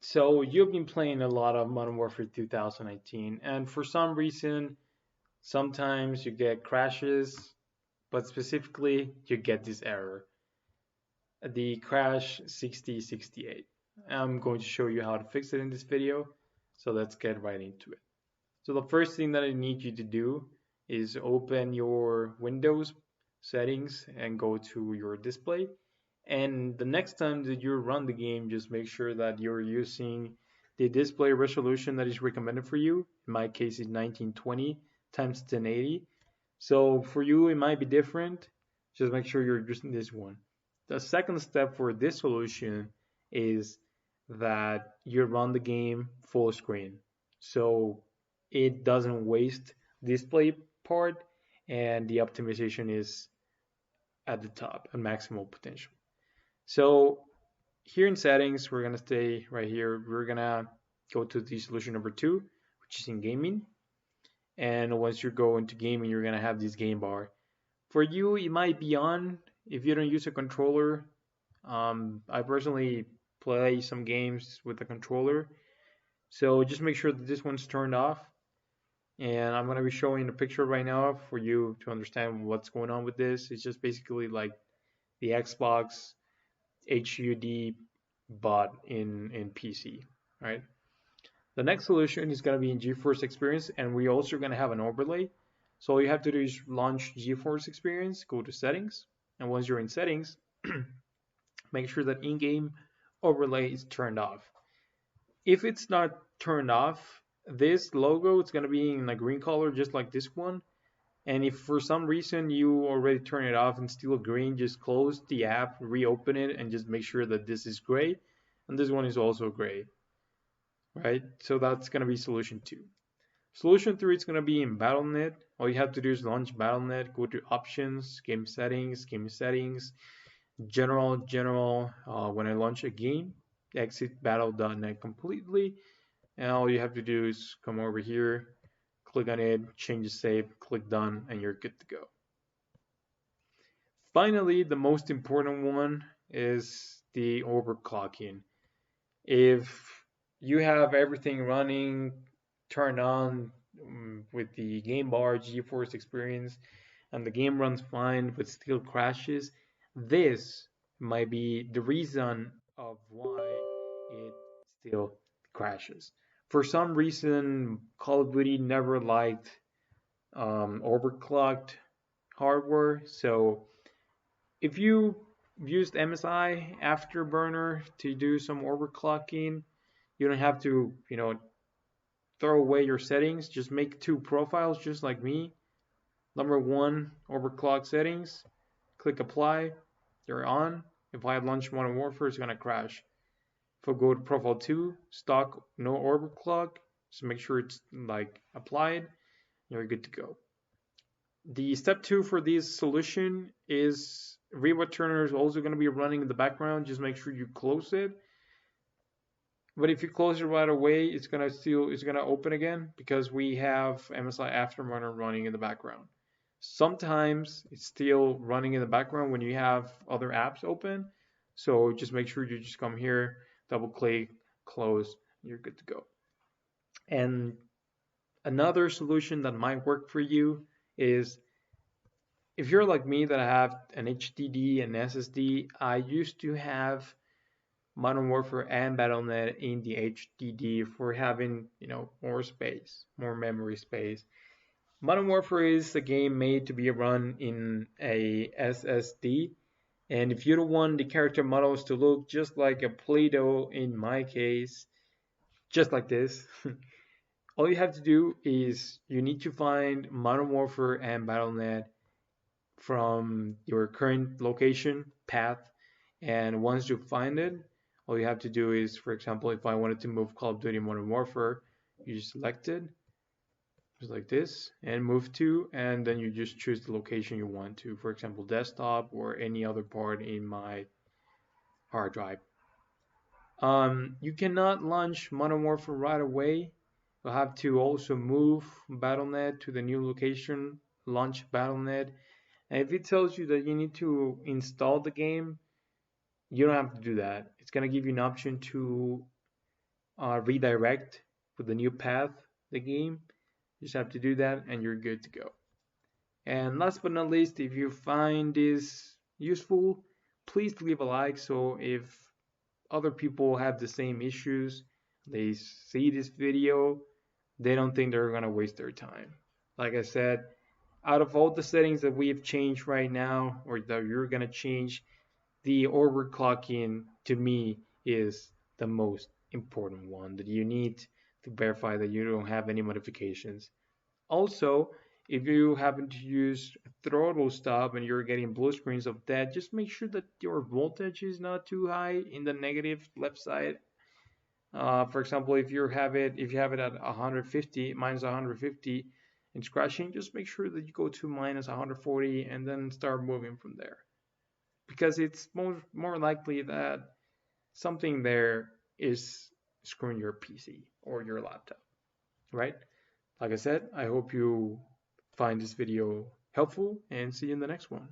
So you've been playing a lot of Modern Warfare 2019, and for some reason, sometimes you get crashes, but specifically you get this error, the crash 6068. I'm going to show you how to fix it in this video, so let's get right into it. So the first thing that I need you to do is open your Windows settings and go to your display. And the next time that you run the game, just make sure that you're using the display resolution that is recommended for you. In my case, it's 1920 times 1080. So for you, it might be different. Just make sure you're using this one. The second step for this solution is that you run the game full screen. So it doesn't waste display part and the optimization is at the top at maximal potential. So here in settings, we're gonna stay right here. We're gonna go to the solution number 2, which is in gaming. And once you go into gaming, you're gonna have this game bar. For you, it might be on if you don't use a controller. I personally play some games with a controller, so just make sure that this one's turned off. And I'm gonna be showing a picture right now for you to understand what's going on with this. It's just basically like the Xbox HUD bot in PC, right? The next solution is going to be in GeForce Experience, and we're also going to have an overlay. So all you have to do is launch GeForce Experience, go to settings, and once you're in settings, make sure that in-game overlay is turned off. If it's not turned off, this logo is going to be in a green color just like this one. And if for some reason you already turn it off and still green, just close the app, reopen it, and just make sure that this is gray. And this one is also gray, right? So that's going to be solution 2. Solution 3 is going to be in Battle.net. All you have to do is launch Battle.net, go to options, game settings, general. When I launch a game, exit Battle.net completely. And all you have to do is come over here, click on it, change the save, click done, and you're good to go. Finally, the most important one is the overclocking. If you have everything running, turned on with the game bar, GeForce Experience, and the game runs fine but still crashes, this might be the reason of why it still crashes. For some reason, Call of Duty never liked overclocked hardware, so if you used MSI Afterburner to do some overclocking, you don't have to, throw away your settings. Just make 2 profiles just like me. Number 1, overclock settings. Click apply. They're on. If I launch Modern Warfare, it's gonna crash. If I go to profile 2, stock, no overclock, so make sure it's like applied, you're good to go. The step 2 for this solution is Reboot Turner is also going to be running in the background. Just make sure you close it. But if you close it right away, it's gonna open again because we have MSI Afterburner running in the background. Sometimes it's still running in the background when you have other apps open. So just make sure you just come here, double click, close, you're good to go. And another solution that might work for you is if you're like me that I have an HDD and SSD, I used to have Modern Warfare and Battle.net in the HDD for having, more space, more memory space. Modern Warfare is a game made to be run in a SSD, and if you don't want the character models to look just like a Play-Doh in my case, just like this, all you have to do is you need to find Modern Warfare and Battle.net from your current location path, and once you find it, all you have to do is, for example, if I wanted to move Call of Duty Modern Warfare, you just select it just like this and move to, and then you just choose the location you want to, for example, desktop or any other part in my hard drive. You cannot launch Modern Warfare right away. You'll have to also move Battle.net to the new location, launch Battle.net, and if it tells you that you need to install the game, you don't have to do that. It's going to give you an option to redirect with the new path, the game. You just have to do that and you're good to go. And last but not least, if you find this useful, please leave a like so if other people have the same issues, they see this video, they don't think they're gonna waste their time. Like I said, out of all the settings that we've changed right now, or that you're gonna change, the overclocking to me is the most important one that you need to verify that you don't have any modifications. Also, if you happen to use throttle stop and you're getting blue screens of that, just make sure that your voltage is not too high in the negative left side. For example, if you have it at 150 minus 150 and crashing, just make sure that you go to minus 140 and then start moving from there, because it's more likely that something there is screwing your PC or your laptop, right? Like I said, I hope you find this video helpful and see you in the next one.